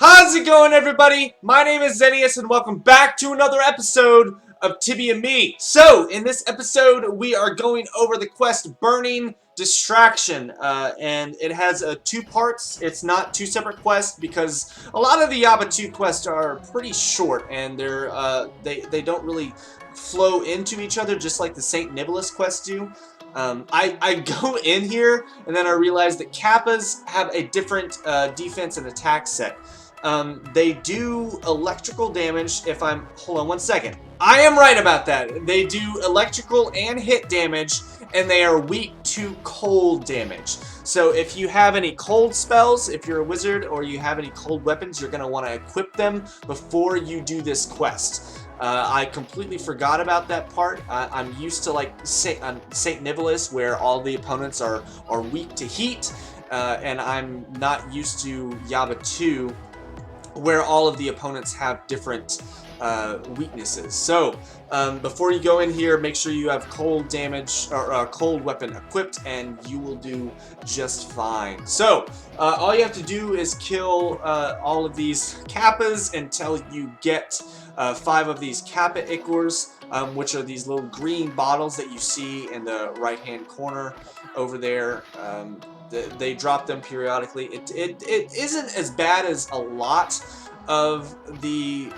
How's it going, everybody? My name is Zeneis, and welcome back to another episode of TibiaME. So, in this episode, we are going over the quest Burning Distraction, and it has two parts. It's not two separate quests because a lot of the Yabutu quests are pretty short, and they don't really flow into each other, just like the Saint Nicholas quests do. I go in here, and then I realize that Kappas have a different defense and attack set. They do electrical damage if I'm... Hold on one second. I am right about that. They do electrical and hit damage, and they are weak to cold damage. So if you have any cold spells, if you're a wizard, or you have any cold weapons, you're going to want to equip them before you do this quest. I completely forgot about that part. I'm used to like Saint Nicholas, where all the opponents are weak to heat, and I'm not used to Yabutu, where all of the opponents have different weaknesses. So before you go in here, make sure you have cold damage or cold weapon equipped, and you will do just fine. So all you have to do is kill all of these Kappas until you get 5 of these Kappa Ichors, which are these little green bottles that you see in the right hand corner over there. They drop them periodically. It isn't as bad as a lot of the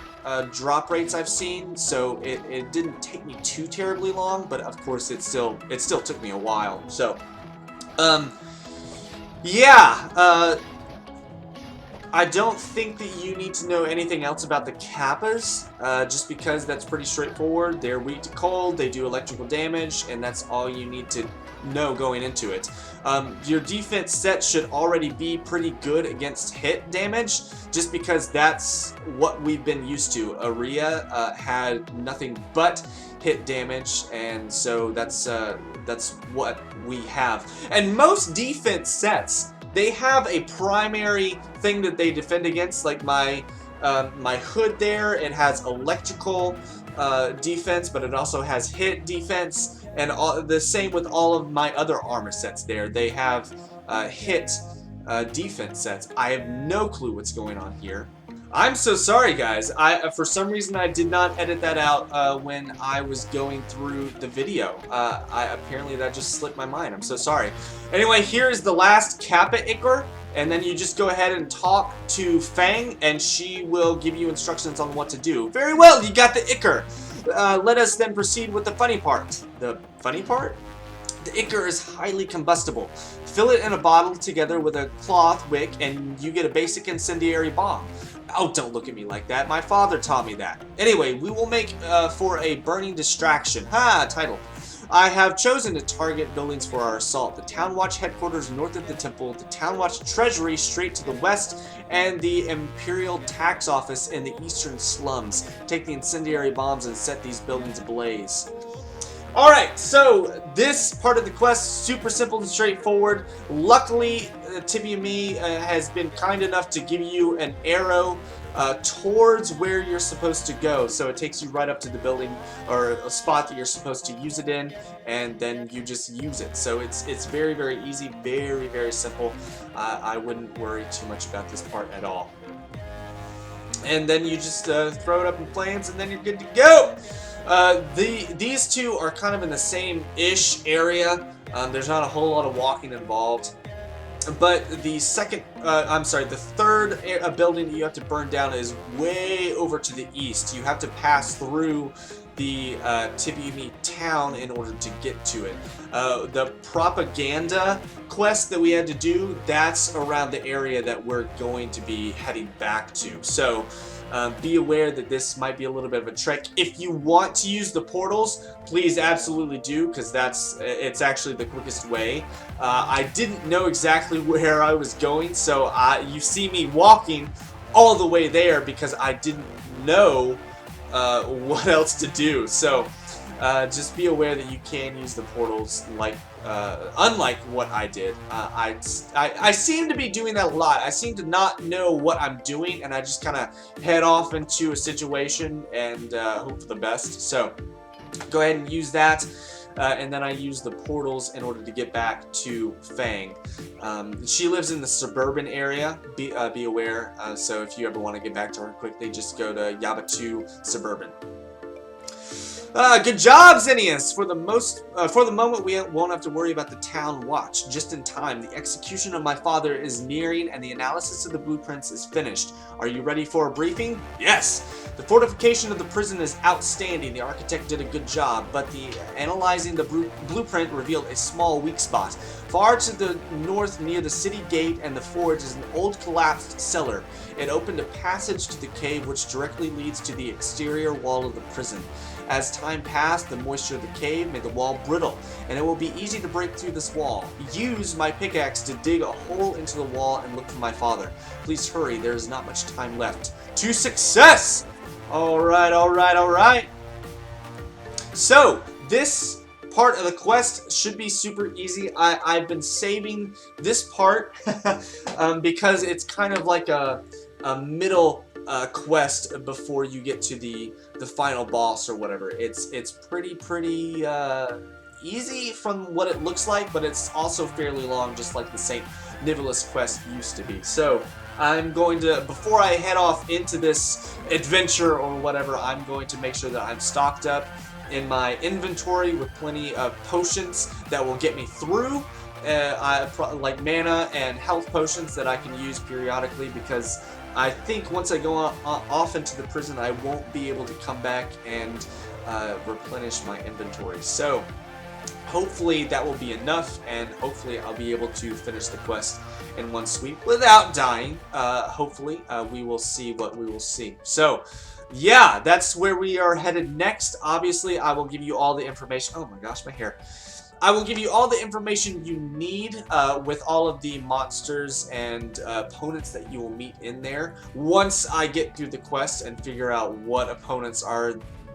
drop rates I've seen, so it didn't take me too terribly long, but of course it still took me a while. So yeah, I don't think that you need to know anything else about the Kappas, just because that's pretty straightforward. They're weak to cold, they do electrical damage, and that's all you need to know going into it. Your defense set should already be pretty good against hit damage, just because that's what we've been used to. Aria had nothing but hit damage, and so that's what we have. And most defense sets, they have a primary thing that they defend against, like my hood there. It has electrical defense, but it also has hit defense, and the same with all of my other armor sets there. They have hit defense sets. I have no clue what's going on here. I'm so sorry, guys. For some reason I did not edit that out when I was going through the video. Apparently that just slipped my mind. I'm so sorry. Anyway, here is the last Kappa Ichor, and then you just go ahead and talk to Fang, and she will give you instructions on what to do. Very well, you got the Ichor. Let us then proceed with the funny part. The funny part? The Ichor is highly combustible. Fill it in a bottle together with a cloth wick, and you get a basic incendiary bomb. Oh, don't look at me like that. My father taught me that. Anyway, we will make for a burning distraction. Ha! Title. I have chosen to target buildings for our assault. The Town Watch headquarters north of the temple, the Town Watch treasury straight to the west, and the Imperial Tax Office in the eastern slums. Take the incendiary bombs and set these buildings ablaze. Alright, so this part of the quest, super simple and straightforward. Luckily, TibiaME has been kind enough to give you an arrow towards where you're supposed to go. So it takes you right up to the building or a spot that you're supposed to use it in, and then you just use it. So it's very, very easy, very, very simple. I wouldn't worry too much about this part at all. And then you just throw it up in flames, and then you're good to go. These two are kind of in the same-ish area. There's not a whole lot of walking involved. But the third building that you have to burn down is way over to the east. You have to pass through the TibiaME town in order to get to it. The propaganda quest that we had to do, that's around the area that we're going to be heading back to. So be aware that this might be a little bit of a trek. If you want to use the portals, please absolutely do, because it's actually the quickest way. I didn't know exactly where I was going, so you see me walking all the way there because I didn't know what else to do. So just be aware that you can use the portals, like unlike what I did. I seem to be doing that a lot. I seem to not know what I'm doing, and I just kind of head off into a situation and hope for the best. So go ahead and use that. and then I use the portals in order to get back to Fang. She lives in the suburban area, be aware, so if you ever want to get back to her quickly, just go to Yabutu Suburban. Good job, Zeneis! For the moment, we won't have to worry about the town watch. Just in time, the execution of my father is nearing, and the analysis of the blueprints is finished. Are you ready for a briefing? Yes! The fortification of the prison is outstanding. The architect did a good job, but analyzing the blueprint revealed a small weak spot. Far to the north, near the city gate and the forge, is an old collapsed cellar. It opened a passage to the cave, which directly leads to the exterior wall of the prison. As time passed, the moisture of the cave made the wall brittle, and it will be easy to break through this wall. Use my pickaxe to dig a hole into the wall and look for my father. Please hurry, there is not much time left. To success! Alright, alright, alright. So, this part of the quest should be super easy. I've been saving this part because it's kind of like a middle quest before you get to the final boss or whatever. It's pretty easy from what it looks like, but it's also fairly long, just like the St. Nicholas quest used to be. So I'm going to, before I head off into this adventure or whatever, I'm going to make sure that I'm stocked up in my inventory with plenty of potions that will get me through. Like mana and health potions that I can use periodically, because I think once I go off into the prison, I won't be able to come back and replenish my inventory. So hopefully that will be enough, and hopefully I'll be able to finish the quest in one sweep without dying. Hopefully we will see what we will see. So yeah, that's where we are headed next. Obviously, I will give you all the information. Oh my gosh, my hair. I will give you all the information you need with all of the monsters and opponents that you will meet in there once I get through the quest and figure out what opponents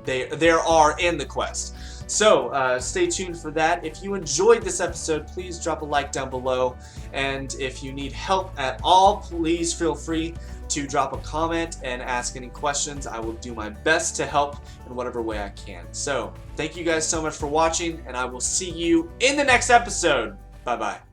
there are in the quest. So stay tuned for that. If you enjoyed this episode, please drop a like down below, and if you need help at all, please feel free to drop a comment and ask any questions. I will do my best to help in whatever way I can. So thank you guys so much for watching, and I will see you in the next episode. Bye bye.